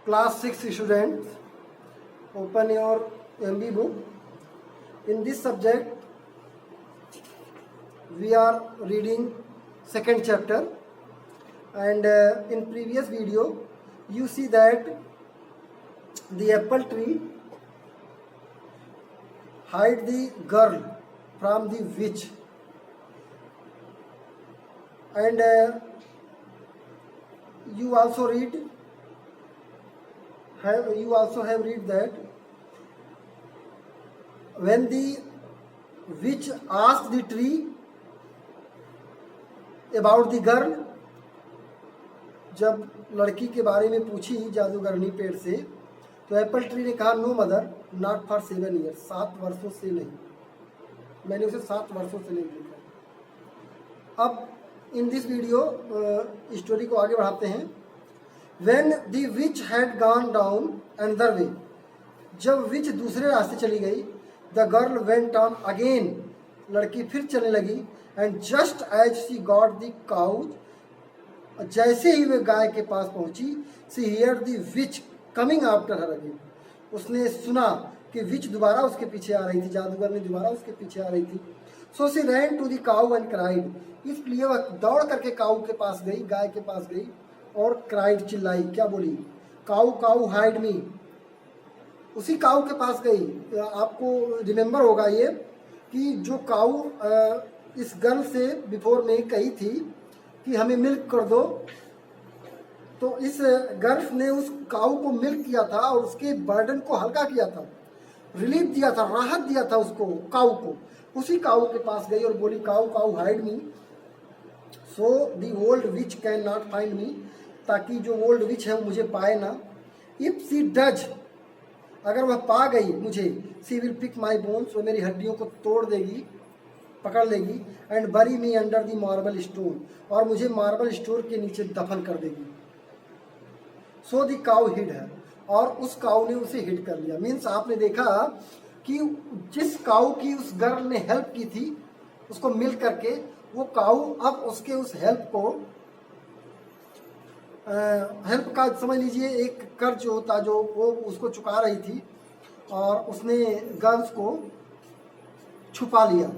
Class 6 students, open your MB book. In this subject, we are reading second chapter, and in previous video, you see that the apple tree hide the girl from the witch, and you also have read that when the witch asked the tree about the girl, जब लड़की के बारे में पूछी जादूगरनी पेड़ से, तो Apple tree ने कहा no mother, not for 7 years, 7 वर्षों से नहीं, मैंने उसे 7 वर्षों से नहीं देखा। अब इन दिस वीडियो स्टोरी को आगे बढ़ाते हैं। When the witch had gone down another way, जब विच दूसरे रास्ते चली गई, the girl went on again, लड़की फिर चलने लगी, and just as she got the cow, जैसे ही वे गाय के पास पहुंची, she heard the witch coming after her again, उसने सुना कि विच दोबारा उसके पीछे आ रही थी, जादूगरनी दोबारा उसके पीछे आ रही थी। So she ran to the cow and cried, इसलिए वह दौड़ करके काऊ के पास गई, गाय के पास गई और क्राइड, चिल्लाई, क्या बोली, काऊ काऊ हाइड मी। उसी काऊ के पास गई। आपको रिमेम्बर होगा ये कि जो काऊ इस गर्ल से बिफोर में कही थी कि हमें मिल्क कर दो, तो इस गर्ल ने उस काऊ को मिल्क किया था और उसके बर्डन को हल्का किया था, रिलीफ दिया था, राहत दिया था उसको, काऊ को। उसी काऊ के पास गई और बोली cow cow hide me so the old witch can not find me, ताकि जो ओल्ड विच है वो मुझे पाए ना। इफ सी डज, अगर वह पा गई मुझे, सी विल पिक माई बोन्स, वो मेरी हड्डियों को तोड़ देगी, पकड़ लेगी, एंड बरी मी अंडर दी मार्बल स्टोन, और मुझे मार्बल स्टोर के नीचे दफन कर देगी। सो दी काउ हिड है, और उस काउ ने उसे हिट कर लिया। मीन्स आपने देखा कि जिस काउ की उस गर्ल ने हेल्प की थी उसको मिल करके, वो काउ अब उसके उस हेल्प को हेल्प का समझ लीजिए एक कर्ज होता जो वो उसको चुका रही थी, और उसने गर्ल्स को छुपा लिया।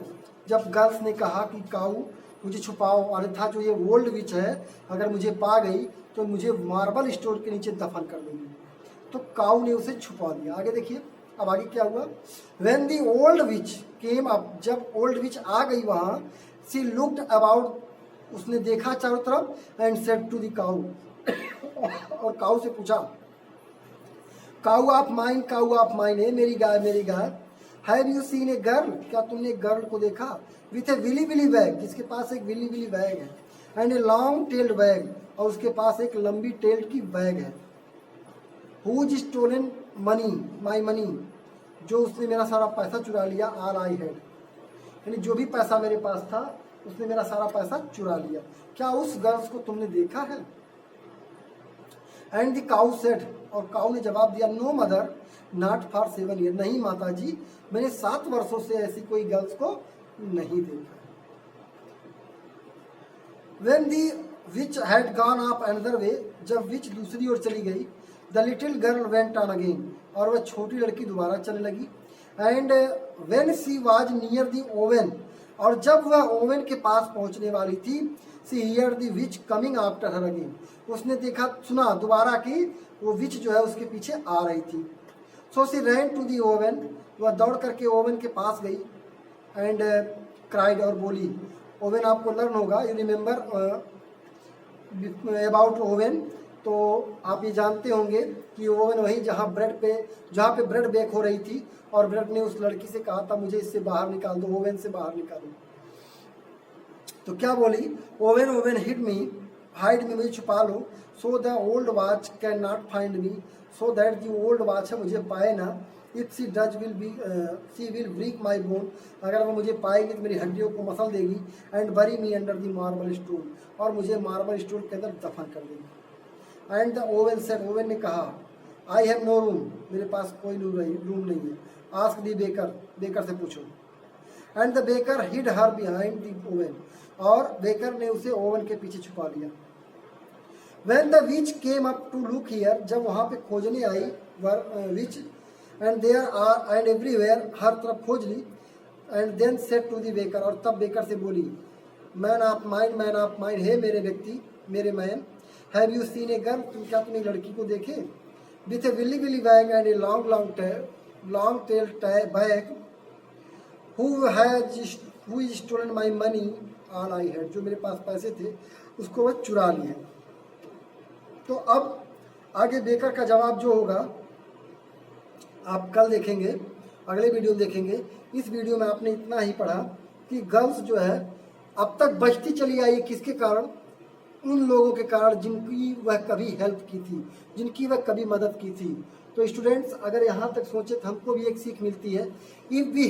जब गर्ल्स ने कहा कि काऊ मुझे छुपाओ, अन्यथा जो ये ओल्ड विच है अगर मुझे पा गई तो मुझे मार्बल स्टोर के नीचे दफन कर देगी, तो काऊ ने उसे छुपा लिया। आगे देखिए, अब आगे क्या हुआ। When the old witch came up, जब ओल्ड विच आ गई वहां, she looked about, उसने देखा चारों तरफ, and said to the cow, और काऊ से पूछा, cow of mine, cow of mine, है मेरी गाय, मेरी गाय। Have you seen a girl, क्या तुमने एक गर्ल को देखा, with a willy willy bag, जिसके पास एक विली विली बैग है, and a long tailed bag, और उसके पास एक लंबी टेल्ड की बैग है। Who's stolen money, my money, जो उसने मेरा सारा पैसा चुरा लिया, ऑल आई हैड, यानी जो भी पैसा मेरे पास था उसने मेरा सारा पैसा चुरा लिया। क्या उस गर्ल्स को तुमने देखा है? एंड द काऊ सेड, और काऊ ने जवाब दिया, no mother, not for 7 year, नहीं माता जी, मैंने 7 वर्षों से ऐसी कोई गर्ल्स को नहीं देखा। When the witch had gone up another way, जब विच दूसरी ओर चली गई, the little girl went on again, और वह छोटी लड़की दोबारा चलने लगी। and when she was near the oven, और जब वह ओवन के पास पहुंचने वाली थी, she heard the witch coming after her again, उसने देखा, सुना दोबारा कि वो विच जो है उसके पीछे आ रही थी। so she ran to the oven, वह दौड़ करके ओवन के पास गई, and cried, और बोली, ओवन आपको लर्न होगा, यू रिमेम्बर अबाउट ओवन, तो आप ये जानते होंगे कि ओवन वही जहाँ पे ब्रेड बेक हो रही थी, और ब्रेड ने उस लड़की से कहा था मुझे इससे बाहर निकाल दो, ओवन से बाहर निकालो। तो क्या बोली, oven oven hid me, hide me, मुझे छुपा लो, so the old witch can not find me, so that the old witch है मुझे पाए ना। If she does will be she will break my bone, अगर वो मुझे पाएगी तो मेरी हड्डियों को मसल देगी, एंड बरी मी अंडर द मार्बल स्टोन, और मुझे मार्बल स्टोन के अंदर दफन कर देगी। And the oven said, oven ने कहा, आई हैव नो रूम, मेरे पास कोई रूम नहीं है। आस्क दी बेकर, बेकर से पूछो। And the baker hid her behind the oven, और बेकर ने उसे ओवन के पीछे छुपा लिया। When the witch came up to look here, जब वहाँ पे खोजने आई witch, and there are and everywhere, हर तरफ खोज ली, and then said to the baker, और तब बेकर से बोली, man of mine, हे मेरे व्यक्ति, मेरे man, have you seen a girl, तुम क्या तुमने लड़की को देखे, with a willy bag and a long tail bag, who is stolen my money all I had, जो मेरे पास पैसे थे उसको वह चुरा लिए। तो अब आगे बेकर का जवाब जो होगा आप कल देखेंगे, अगले वीडियो में देखेंगे। इस वीडियो में आपने इतना ही पढ़ा कि गर्ल्स जो है अब तक बचती चली आई, किसके कारण, उन लोगों के कारण जिनकी वह कभी हेल्प की थी, जिनकी वह कभी मदद की थी। तो स्टूडेंट्स अगर यहाँ तक सोचे तो हमको भी एक सीख मिलती है, इफ़ वी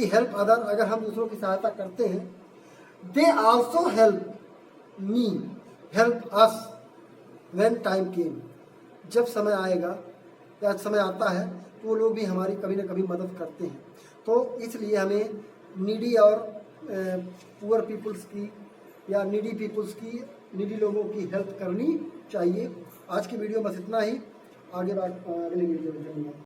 हेल्प अदर, अगर हम दूसरों की सहायता करते हैं, they also help us when time came, जब समय आएगा या समय आता है तो वो लोग भी हमारी कभी ना कभी मदद करते हैं। तो इसलिए हमें नीडी और पुअर पीपल्स की या नीडी लोगों की हेल्प करनी चाहिए। आज की वीडियो बस इतना ही, आगे बात अगले वीडियो में करेंगे।